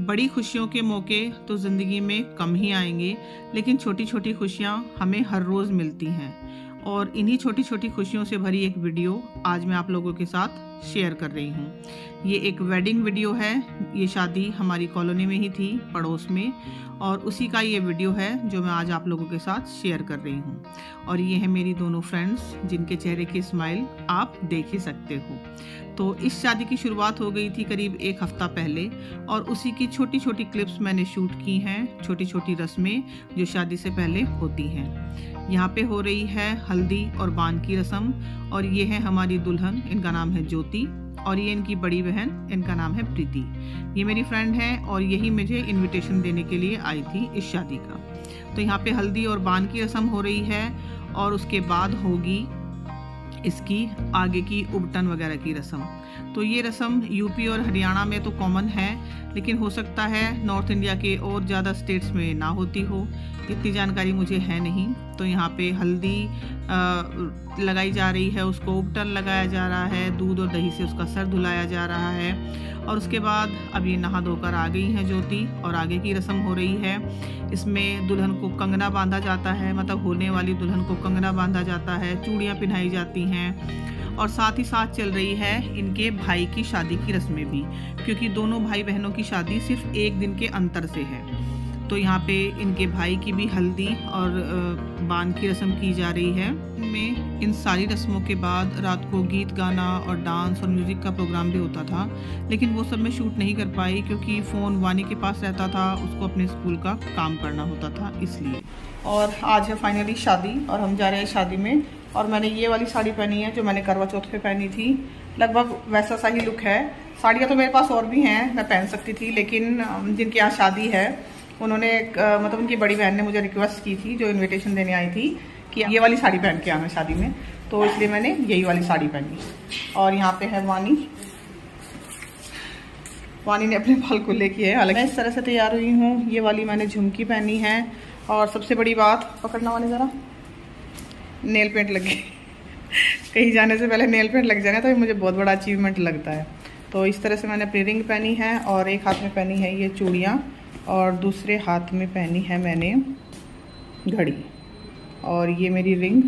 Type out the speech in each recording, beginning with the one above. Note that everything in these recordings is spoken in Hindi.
बड़ी खुशियों के मौके तो ज़िंदगी में कम ही आएंगे, लेकिन छोटी छोटी खुशियाँ हमें हर रोज़ मिलती हैं। और इन्हीं छोटी छोटी खुशियों से भरी एक वीडियो आज मैं आप लोगों के साथ शेयर कर रही हूँ। ये एक वेडिंग वीडियो है। ये शादी हमारी कॉलोनी में ही थी, पड़ोस में, और उसी का ये वीडियो है जो मैं आज आप लोगों के साथ शेयर कर रही हूँ। और ये है मेरी दोनों फ्रेंड्स जिनके चेहरे की स्माइल आप देख ही सकते हो। तो इस शादी की शुरुआत हो गई थी करीब एक हफ्ता पहले, और उसी की छोटी छोटी क्लिप्स मैंने शूट की हैं, छोटी छोटी रस्में जो शादी से पहले होती हैं। यहाँ पे हो रही है हल्दी और बान की रस्म, और ये है हमारी दुल्हन, इनका नाम है ज्योति, और ये इनकी बड़ी बहन, इनका नाम है प्रीति। ये मेरी फ्रेंड है और यही मुझे इनविटेशन देने के लिए आई थी इस शादी का। तो यहाँ पे हल्दी और बान की रस्म हो रही है, और उसके बाद होगी इसकी आगे की उबटन वगैरह की रस्म। तो ये रस्म यूपी और हरियाणा में तो कॉमन है, लेकिन हो सकता है नॉर्थ इंडिया के और ज़्यादा स्टेट्स में ना होती हो, इतनी जानकारी मुझे है नहीं। तो यहाँ पे हल्दी लगाई जा रही है, उसको उबटन लगाया जा रहा है, दूध और दही से उसका सर धुलाया जा रहा है। और उसके बाद अब ये नहा धोकर आ गई हैं ज्योति, और आगे की रस्म हो रही है। इसमें दुल्हन को कंगना बांधा जाता है, मतलब होने वाली दुल्हन को कंगना बांधा जाता है, चूड़ियाँ पहनाई जाती हैं, और साथ ही साथ चल रही है इनके भाई की शादी की रस्में भी, क्योंकि दोनों भाई बहनों की शादी सिर्फ एक दिन के अंतर से है। तो यहाँ पे इनके भाई की भी हल्दी और बान की रस्म की जा रही है। में इन सारी रस्मों के बाद रात को गीत गाना और डांस और म्यूज़िक का प्रोग्राम भी होता था, लेकिन वो सब मैं शूट नहीं कर पाई क्योंकि फ़ोन वानी के पास रहता था, उसको अपने स्कूल का काम करना होता था इसलिए। और आज है फाइनली शादी और हम जा रहे हैं शादी में। और मैंने ये वाली साड़ी पहनी है जो मैंने करवा चौथ पे पहनी थी, लगभग वैसा सा ही लुक है। साड़ियाँ तो मेरे पास और भी हैं, मैं पहन सकती थी, लेकिन जिनके यहाँ शादी है उन्होंने मतलब उनकी बड़ी बहन ने मुझे रिक्वेस्ट की थी, जो इनविटेशन देने आई थी, कि ये वाली साड़ी पहन के आना शादी में, तो इसलिए मैंने यही वाली साड़ी पहनी। और यहाँ पे है वानी, वानी ने अपने बाल खुले किए हैं। हालांकि मैं इस तरह से तैयार हुई हूँ। ये वाली मैंने झुमकी पहनी है, और सबसे बड़ी बात, पकड़ना वानी ज़रा, नेल पेंट लग गई। कहीं जाने से पहले नेल पेंट लग जाए तो मुझे बहुत बड़ा अचीवमेंट लगता है। तो इस तरह से मैंने अपनी रिंग पहनी है, और एक हाथ में पहनी है ये चूड़ियाँ, और दूसरे हाथ में पहनी है मैंने घड़ी। और ये मेरी रिंग,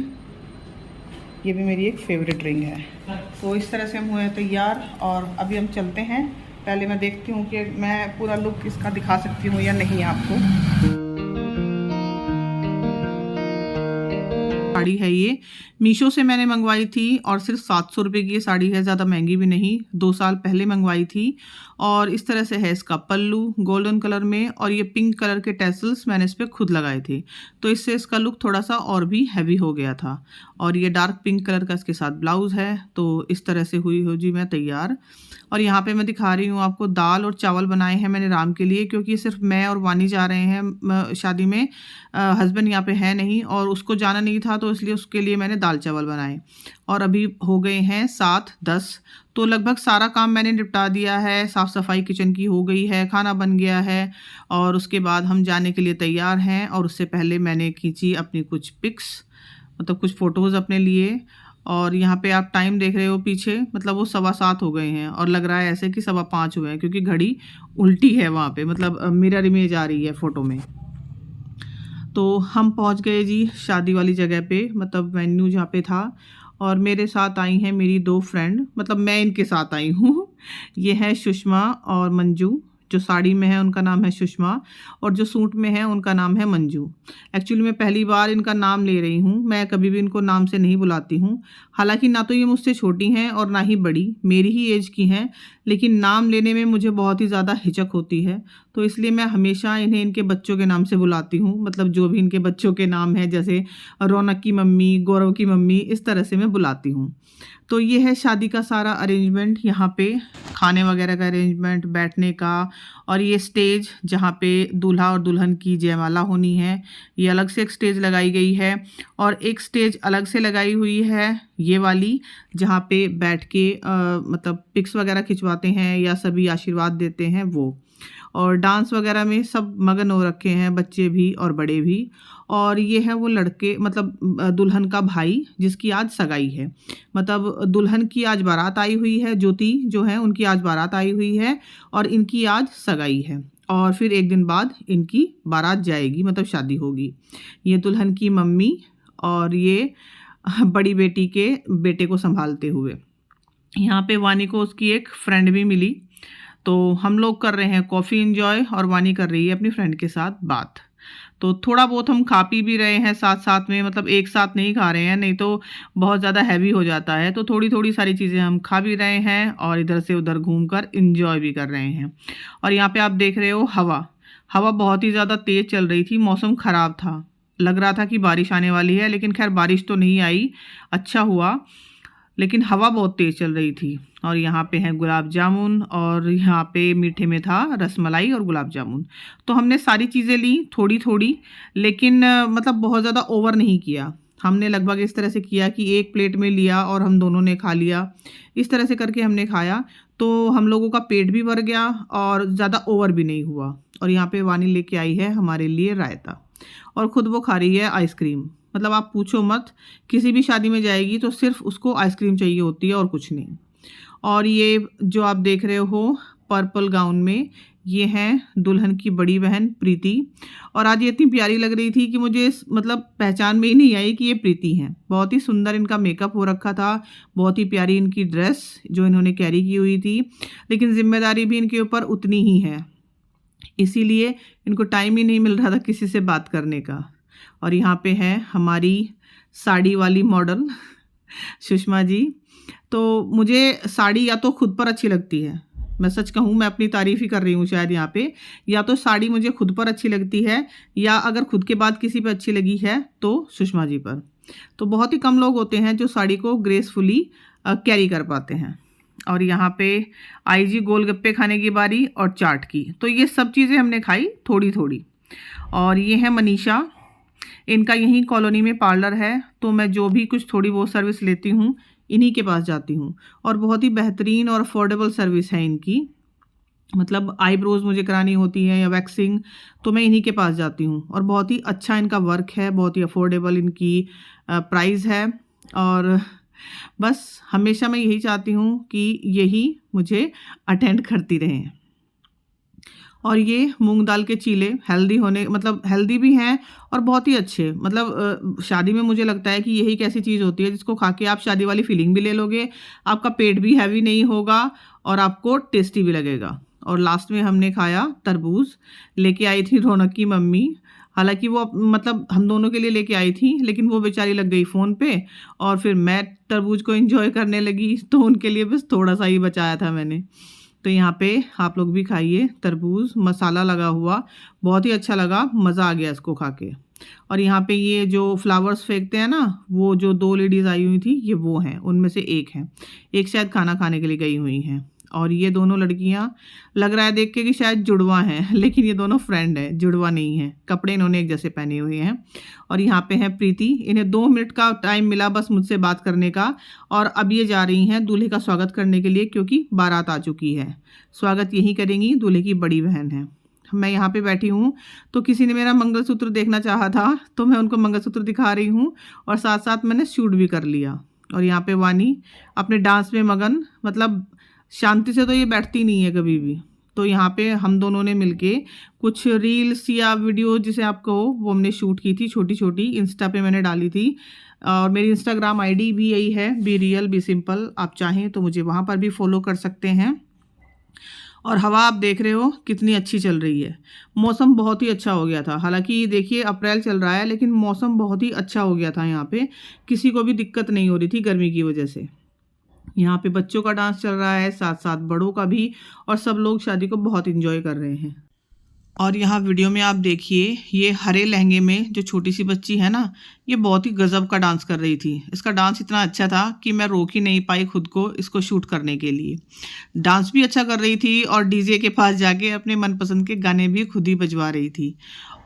ये भी मेरी एक फेवरेट रिंग है। तो इस तरह से हम हुए तैयार, और अभी हम चलते हैं। पहले मैं देखती हूँ कि मैं पूरा लुक इसका दिखा सकती हूँ या नहीं आपको। साड़ी है ये, मीशो से मैंने मंगवाई थी, और सिर्फ 700 रुपये की ये साड़ी है, ज़्यादा महंगी भी नहीं, 2 साल पहले मंगवाई थी। और इस तरह से है इसका पल्लू, गोल्डन कलर में, और ये पिंक कलर के टैसल्स मैंने इस पर खुद लगाए थे, तो इससे इसका लुक थोड़ा सा और भी हैवी हो गया था। और ये डार्क पिंक कलर का इसके साथ ब्लाउज़ है। तो इस तरह से हुई हो जी मैं तैयार। और यहाँ पे मैं दिखा रही हूँ आपको, दाल और चावल बनाए हैं मैंने राम के लिए, क्योंकि सिर्फ मैं और वानी जा रहे हैं शादी में, हस्बैंड यहाँ पे है नहीं और उसको जाना नहीं था, तो इसलिए उसके लिए मैंने दाल चावल बनाए। और अभी हो गए हैं 7:10, तो लगभग सारा काम मैंने निपटा दिया है। साफ़ सफाई किचन की हो गई है, खाना बन गया है, और उसके बाद हम जाने के लिए तैयार हैं। और उससे पहले मैंने खींची अपनी कुछ पिक्स, मतलब कुछ फ़ोटोज़ अपने लिए। और यहाँ पे आप टाइम देख रहे हो पीछे, मतलब वो 7:15 हो गए हैं, और लग रहा है ऐसे कि 5:15 हुए हैं, क्योंकि घड़ी उल्टी है वहाँ पे, मतलब मिरर इमेज आ रही है फ़ोटो में। तो हम पहुँच गए जी शादी वाली जगह पे, मतलब वेन्यू जहाँ पे था। और मेरे साथ आई हैं मेरी 2 फ्रेंड, मतलब मैं इनके साथ आई हूँ। ये है सुषमा और मंजू। जो साड़ी में है उनका नाम है सुषमा, और जो सूट में है उनका नाम है मंजू। एक्चुअली मैं पहली बार इनका नाम ले रही हूँ, मैं कभी भी इनको नाम से नहीं बुलाती हूँ। हालांकि ना तो ये मुझसे छोटी हैं और ना ही बड़ी, मेरी ही एज की हैं, लेकिन नाम लेने में मुझे बहुत ही ज़्यादा हिचक होती है। तो इसलिए मैं हमेशा इन्हें इनके बच्चों के नाम से बुलाती हूँ, मतलब जो भी इनके बच्चों के नाम है, जैसे रौनक की मम्मी, गौरव की मम्मी, इस तरह से मैं बुलाती हूँ। तो ये है शादी का सारा अरेंजमेंट, यहाँ पे खाने वगैरह का अरेंजमेंट, बैठने का, और ये स्टेज जहाँ पे दूल्हा और दुल्हन की जयमाला होनी है, ये अलग से एक स्टेज लगाई गई है। और एक स्टेज अलग से लगाई हुई है ये वाली, जहाँ पे बैठ के मतलब पिक्स वगैरह खिंचवाते हैं या सभी आशीर्वाद देते हैं वो। और डांस वगैरह में सब मगन हो रखे हैं, बच्चे भी और बड़े भी। और ये है वो लड़के, मतलब दुल्हन का भाई, जिसकी आज सगाई है। मतलब दुल्हन की आज बारात आई हुई है, ज्योति जो है उनकी आज बारात आई हुई है, और इनकी आज सगाई है। और फिर एक दिन बाद इनकी बारात जाएगी, मतलब शादी होगी। ये दुल्हन की मम्मी और ये बड़ी बेटी के बेटे को संभालते हुए। यहाँ पे वानी को उसकी एक फ्रेंड भी मिली, तो हम लोग कर रहे हैं कॉफ़ी एंजॉय और वानी कर रही है अपनी फ्रेंड के साथ बात। तो थोड़ा बहुत हम खा पी भी रहे हैं साथ साथ में, मतलब एक साथ नहीं खा रहे हैं, नहीं तो बहुत ज़्यादा हैवी हो जाता है। तो थोड़ी थोड़ी सारी चीज़ें हम खा भी रहे हैं और इधर से उधर घूमकर एंजॉय भी कर रहे हैं। और यहाँ पे आप देख रहे हो हवा बहुत ही ज़्यादा तेज़ चल रही थी, मौसम ख़राब था, लग रहा था कि बारिश आने वाली है, लेकिन खैर बारिश तो नहीं आई, अच्छा हुआ। लेकिन हवा बहुत तेज़ चल रही थी। और यहाँ पे हैं गुलाब जामुन और यहाँ पे मीठे में था रसमलाई और गुलाब जामुन। तो हमने सारी चीज़ें ली थोड़ी थोड़ी, लेकिन मतलब बहुत ज़्यादा ओवर नहीं किया। हमने लगभग इस तरह से किया कि एक प्लेट में लिया और हम दोनों ने खा लिया, इस तरह से करके हमने खाया। तो हम लोगों का पेट भी भर गया और ज़्यादा ओवर भी नहीं हुआ। और यहाँ पे वानी लेके आई है हमारे लिए रायता और ख़ुद वो खा रही है आइसक्रीम। मतलब आप पूछो मत, किसी भी शादी में जाएगी तो सिर्फ उसको आइसक्रीम चाहिए होती है और कुछ नहीं। और ये जो आप देख रहे हो पर्पल गाउन में, ये हैं दुल्हन की बड़ी बहन प्रीति। और आज ये इतनी प्यारी लग रही थी कि मुझे मतलब पहचान में ही नहीं आई कि ये प्रीति हैं। बहुत ही सुंदर इनका मेकअप हो रखा था, बहुत ही प्यारी इनकी ड्रेस जो इन्होंने कैरी की हुई थी, लेकिन जिम्मेदारी भी इनके ऊपर उतनी ही है, इसीलिए इनको टाइम ही नहीं मिल रहा था किसी से बात करने का। और यहाँ पे है हमारी साड़ी वाली मॉडल सुषमा जी। तो मुझे साड़ी या तो खुद पर अच्छी लगती है, मैं सच कहूँ मैं अपनी तारीफ़ ही कर रही हूँ शायद यहाँ पे, या तो साड़ी मुझे खुद पर अच्छी लगती है, या अगर खुद के बाद किसी पे अच्छी लगी है तो सुषमा जी पर। तो बहुत ही कम लोग होते हैं जो साड़ी को ग्रेसफुली कैरी कर पाते हैं। और यहाँ पे आई जी गोलगप्पे खाने की बारी और चाट की। तो ये सब चीज़ें हमने खाई थोड़ी थोड़ी। और ये है मनीषा, इनका यहीं कॉलोनी में पार्लर है, तो मैं जो भी कुछ थोड़ी बहुत सर्विस लेती हूँ इन्हीं के पास जाती हूँ। और बहुत ही बेहतरीन और अफोर्डेबल सर्विस है इनकी, मतलब आईब्रोज़ मुझे करानी होती है या वैक्सिंग तो मैं इन्हीं के पास जाती हूँ। और बहुत ही अच्छा इनका वर्क है, बहुत ही अफोर्डेबल इनकी प्राइस है। और बस हमेशा मैं यही चाहती हूँ कि यही मुझे अटेंड करती रहें। और ये मूंग दाल के चीले हेल्दी होने, मतलब हेल्दी भी हैं और बहुत ही अच्छे। मतलब शादी में मुझे लगता है कि यही एक ऐसी चीज़ होती है जिसको खा के आप शादी वाली फीलिंग भी ले लोगे, आपका पेट भी हैवी नहीं होगा और आपको टेस्टी भी लगेगा। और लास्ट में हमने खाया तरबूज, लेके आई थी रौनक की मम्मी। हालांकि वो मतलब हम दोनों के लिए लेके आई थी, लेकिन वो बेचारी लग गई फ़ोन पे और फिर मैं तरबूज को एंजॉय करने लगी, तो उनके लिए बस थोड़ा सा ही बचाया था मैंने। तो यहाँ पे आप लोग भी खाइए तरबूज, मसाला लगा हुआ, बहुत ही अच्छा लगा, मज़ा आ गया इसको खा के। और यहाँ पे ये जो फ्लावर्स फेंकते हैं ना, वो जो 2 लेडीज़ आई हुई थी ये वो हैं, उनमें से एक हैं, एक शायद खाना खाने के लिए गई हुई हैं। और ये दोनों लड़कियाँ लग रहा है देख के कि शायद जुड़वा हैं, लेकिन ये दोनों फ्रेंड हैं, जुड़वा नहीं हैं। कपड़े इन्होंने एक जैसे पहने हुए हैं। और यहाँ पे है प्रीति, इन्हें 2 मिनट का टाइम मिला बस मुझसे बात करने का। और अब ये जा रही हैं दूल्हे का स्वागत करने के लिए, क्योंकि बारात आ चुकी है। स्वागत यही करेंगी, दूल्हे की बड़ी बहन है। मैं यहाँ पे बैठी हूँ, तो किसी ने मेरा मंगलसूत्र देखना चाहा था, तो मैं उनको मंगलसूत्र दिखा रही हूँ और साथ साथ मैंने शूट भी कर लिया। और यहाँ पे वानी अपने डांस में मगन, मतलब शांति से तो ये बैठती नहीं है कभी भी। तो यहाँ पे हम दोनों ने मिलके कुछ रील्स या वीडियो जिसे आप कहो वो हमने शूट की थी, छोटी छोटी, इंस्टा पे मैंने डाली थी। और मेरी इंस्टाग्राम आईडी भी यही है, बी रियल बी सिंपल। आप चाहें तो मुझे वहाँ पर भी फॉलो कर सकते हैं। और हवा आप देख रहे हो कितनी अच्छी चल रही है, मौसम बहुत ही अच्छा हो गया था। हालांकि देखिए अप्रैल चल रहा है, लेकिन मौसम बहुत ही अच्छा हो गया था। यहाँ पे किसी को भी दिक्कत नहीं हो रही थी गर्मी की वजह से। यहाँ पे बच्चों का डांस चल रहा है, साथ साथ बड़ों का भी, और सब लोग शादी को बहुत एंजॉय कर रहे हैं। और यहाँ वीडियो में आप देखिए, ये हरे लहंगे में जो छोटी सी बच्ची है ना, ये बहुत ही गजब का डांस कर रही थी। इसका डांस इतना अच्छा था कि मैं रोक ही नहीं पाई खुद को इसको शूट करने के लिए। डांस भी अच्छा कर रही थी और डीजे के पास जाके अपने मनपसंद के गाने भी खुद ही बजवा रही थी।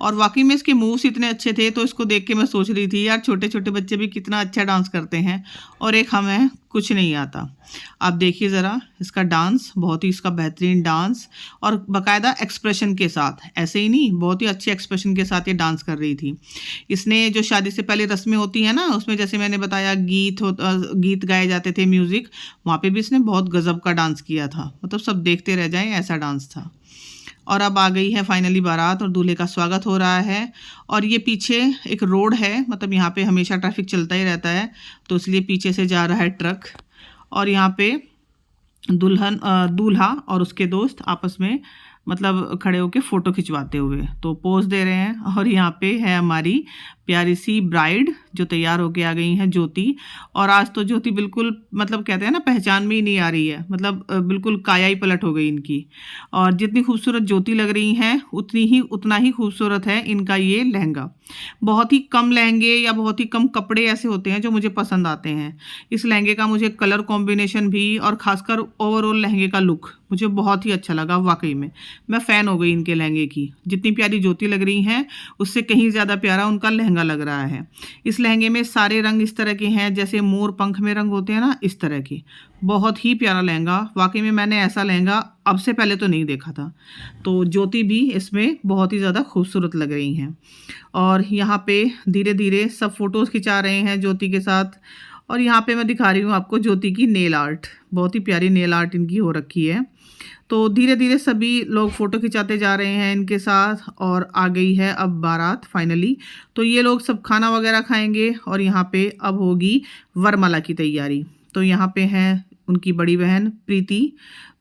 और वाकई में इसके मूव्स इतने अच्छे थे, तो इसको देख के मैं सोच रही थी यार छोटे छोटे बच्चे भी कितना अच्छा डांस करते हैं और एक हमें कुछ नहीं आता। आप देखिए ज़रा इसका डांस, बहुत ही इसका बेहतरीन डांस और बाकायदा एक्सप्रेशन के साथ, ऐसे ही नहीं, बहुत ही अच्छे एक्सप्रेशन के साथ ये डांस कर रही थी। इसने जो शादी से पहले रस्में होती हैं ना, उसमें जैसे मैंने बताया गीत गाए जाते थे, म्यूज़िक, वहाँ पे भी इसने बहुत गजब का डांस किया था। मतलब सब देखते रह जाएं ऐसा डांस था। और अब आ गई है फाइनली बारात और दूल्हे का स्वागत हो रहा है। और ये पीछे एक रोड है, मतलब यहाँ पे हमेशा ट्रैफिक चलता ही रहता है, तो इसलिए पीछे से जा रहा है ट्रक। और यहाँ पे दूल्हा और उसके दोस्त आपस में मतलब खड़े होके फ़ोटो खिंचवाते हुए तो पोज दे रहे हैं। और यहाँ पे है हमारी प्यारी सी ब्राइड जो तैयार होके आ गई हैं, ज्योति। और आज तो ज्योति बिल्कुल मतलब कहते हैं ना, पहचान में ही नहीं आ रही है, मतलब बिल्कुल काया ही पलट हो गई इनकी। और जितनी खूबसूरत ज्योति लग रही हैं उतना ही खूबसूरत है इनका ये लहंगा। बहुत ही कम लहंगे या बहुत ही कम कपड़े ऐसे होते हैं जो मुझे पसंद आते हैं। इस लहंगे का मुझे कलर कॉम्बिनेशन भी और ख़ासकर ओवरऑल लहंगे का लुक मुझे बहुत ही अच्छा लगा। वाकई में मैं फ़ैन हो गई इनके लहंगे की। जितनी प्यारी ज्योति लग रही हैं उससे कहीं ज़्यादा प्यारा उनका लहंगा लग रहा है। इस लहंगे में सारे रंग इस तरह के हैं जैसे मोर पंख में रंग होते हैं ना, इस तरह के। बहुत ही प्यारा लहंगा। वाकई में मैंने ऐसा लहंगा अब से पहले तो नहीं देखा था। तो ज्योति भी इसमें बहुत ही ज़्यादा खूबसूरत लग रही हैं। और यहाँ पे धीरे धीरे सब फ़ोटोज़ खिंचा रहे हैं ज्योति के साथ। और यहाँ पे मैं दिखा रही हूँ आपको ज्योति की नेल आर्ट। बहुत ही प्यारी नेल आर्ट इनकी हो रखी है। तो धीरे धीरे सभी लोग फ़ोटो खिंचाते जा रहे हैं इनके साथ। और आ गई है अब बारात फाइनली। तो ये लोग सब खाना वगैरह खाएंगे और यहाँ पे अब होगी वरमाला की तैयारी। तो यहाँ पे हैं उनकी बड़ी बहन प्रीति।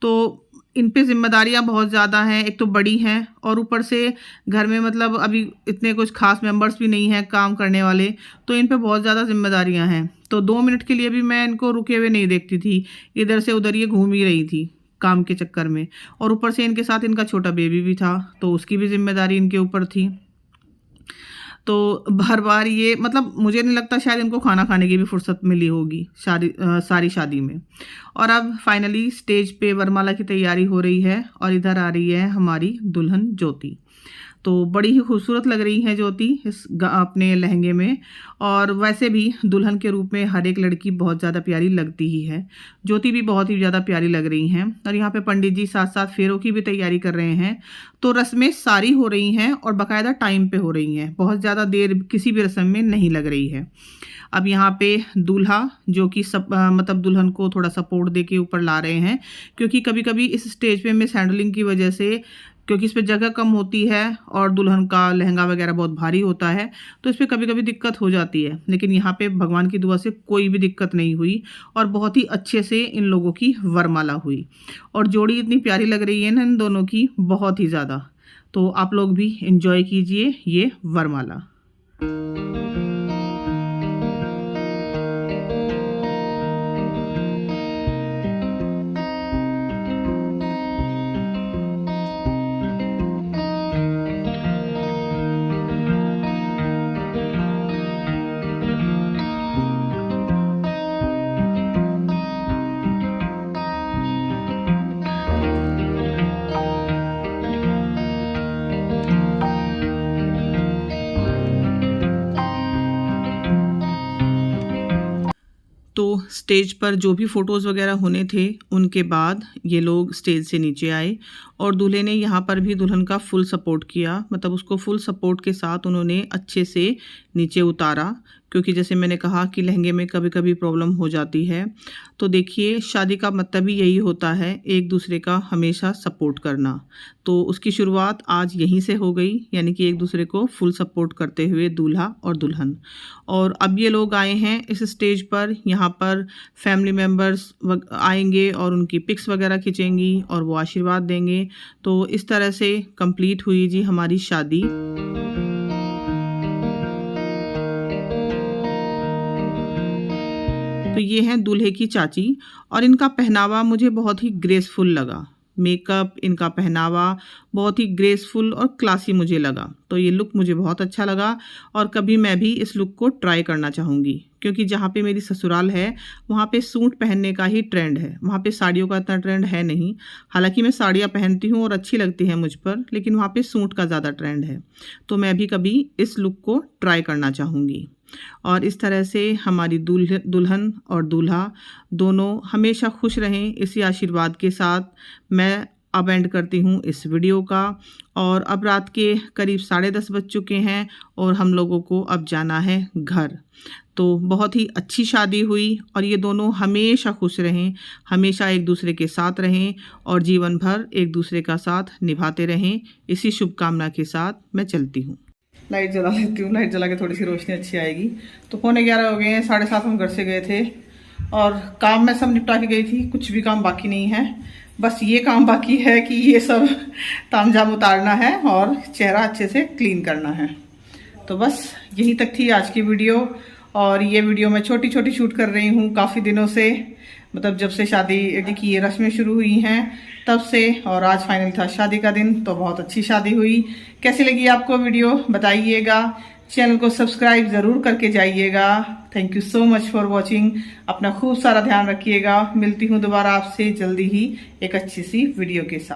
तो इन पे जिम्मेदारियां बहुत ज़्यादा हैं, एक तो बड़ी हैं और ऊपर से घर में मतलब अभी इतने कुछ खास मेंबर्स भी नहीं हैं काम करने वाले, तो इन पे बहुत ज़्यादा जिम्मेदारियां हैं। तो 2 मिनट के लिए भी मैं इनको रुके हुए नहीं देखती थी, इधर से उधर ये घूम ही रही थी काम के चक्कर में। और ऊपर से इनके साथ इनका छोटा बेबी भी था, तो उसकी भी जिम्मेदारी इनके ऊपर थी। तो बार बार ये मतलब मुझे नहीं लगता शायद इनको खाना खाने की भी फुर्सत मिली होगी सारी शादी में। और अब फाइनली स्टेज पे वरमाला की तैयारी हो रही है और इधर आ रही है हमारी दुल्हन ज्योति। तो बड़ी ही खूबसूरत लग रही है ज्योति अपने लहंगे में। और वैसे भी दुल्हन के रूप में हर एक लड़की बहुत ज़्यादा प्यारी लगती ही है। ज्योति भी बहुत ही ज़्यादा प्यारी लग रही हैं। और यहाँ पे पंडित जी साथ साथ फेरों की भी तैयारी कर रहे हैं। तो रस्में सारी हो रही हैं और बाकायदा टाइम पे हो रही हैं, बहुत ज़्यादा देर किसी भी रस्म में नहीं लग रही है। अब यहाँ पे दूल्हा जो कि मतलब दुल्हन को थोड़ा सपोर्ट दे के ऊपर ला रहे हैं, क्योंकि कभी कभी इस स्टेज पे मिस हैंडलिंग की वजह से, क्योंकि इस पर जगह कम होती है और दुल्हन का लहंगा वगैरह बहुत भारी होता है, तो इस पर कभी कभी दिक्कत हो जाती है। लेकिन यहाँ पे भगवान की दुआ से कोई भी दिक्कत नहीं हुई और बहुत ही अच्छे से इन लोगों की वरमाला हुई। और जोड़ी इतनी प्यारी लग रही है ना इन दोनों की, बहुत ही ज़्यादा। तो आप लोग भी इंजॉय कीजिए ये वरमाला। तो स्टेज पर जो भी फ़ोटोज़ वगैरह होने थे उनके बाद ये लोग स्टेज से नीचे आए और दूल्हे ने यहाँ पर भी दुल्हन का फुल सपोर्ट किया, मतलब उसको फुल सपोर्ट के साथ उन्होंने अच्छे से नीचे उतारा, क्योंकि जैसे मैंने कहा कि लहंगे में कभी कभी प्रॉब्लम हो जाती है। तो देखिए शादी का मतलब ही यही होता है, एक दूसरे का हमेशा सपोर्ट करना। तो उसकी शुरुआत आज यहीं से हो गई, यानी कि एक दूसरे को फुल सपोर्ट करते हुए दूल्हा और दुल्हन। और अब ये लोग आए हैं इस स्टेज पर, यहाँ पर फैमिली मेम्बर्स आएंगे और उनकी पिक्स वगैरह खींचेंगी और वो आशीर्वाद देंगे। तो इस तरह से कंप्लीट हुई जी हमारी शादी। तो ये हैं दूल्हे की चाची और इनका पहनावा मुझे बहुत ही ग्रेसफुल लगा। मेकअप, इनका पहनावा बहुत ही ग्रेसफुल और क्लासी मुझे लगा। तो ये लुक मुझे बहुत अच्छा लगा और कभी मैं भी इस लुक को ट्राई करना चाहूँगी, क्योंकि जहाँ पे मेरी ससुराल है वहाँ पे सूट पहनने का ही ट्रेंड है, वहाँ पे साड़ियों का इतना ट्रेंड है नहीं। हालांकि मैं साड़ियाँ पहनती हूँ और अच्छी लगती हैं मुझ पर, लेकिन वहाँ पे सूट का ज़्यादा ट्रेंड है। तो मैं भी कभी इस लुक को ट्राई करना चाहूँगी। और इस तरह से हमारी दुल्हन और दूल्हा दोनों हमेशा खुश रहें, इसी आशीर्वाद के साथ मैं अब एंड करती हूँ इस वीडियो का। और अब रात के करीब 10:30 बज चुके हैं और हम लोगों को अब जाना है घर। तो बहुत ही अच्छी शादी हुई और ये दोनों हमेशा खुश रहें, हमेशा एक दूसरे के साथ रहें और जीवन भर एक दूसरे का साथ निभाते रहें। इसी शुभकामना के साथ मैं चलती हूँ। लाइट जला लेती हूँ, लाइट जला के थोड़ी सी रोशनी अच्छी आएगी। तो 11:15 हो गए हैं, 7:30 हम घर से गए थे और काम मैं सब निपटा के गई थी। कुछ भी काम बाकी नहीं है, बस ये काम बाकी है कि ये सब तामझाम उतारना है और चेहरा अच्छे से क्लीन करना है। तो बस यहीं तक थी आज की वीडियो। और ये वीडियो मैं छोटी छोटी शूट कर रही हूँ काफ़ी दिनों से, मतलब जब से शादी की ये रस्में शुरू हुई हैं तब से। और आज फाइनल था शादी का दिन, तो बहुत अच्छी शादी हुई। कैसी लगी आपको वीडियो बताइएगा। चैनल को सब्सक्राइब ज़रूर करके जाइएगा। Thank you so much for watching. अपना खूब सारा ध्यान रखिएगा। मिलती हूँ दोबारा आपसे जल्दी ही एक अच्छी सी वीडियो के साथ।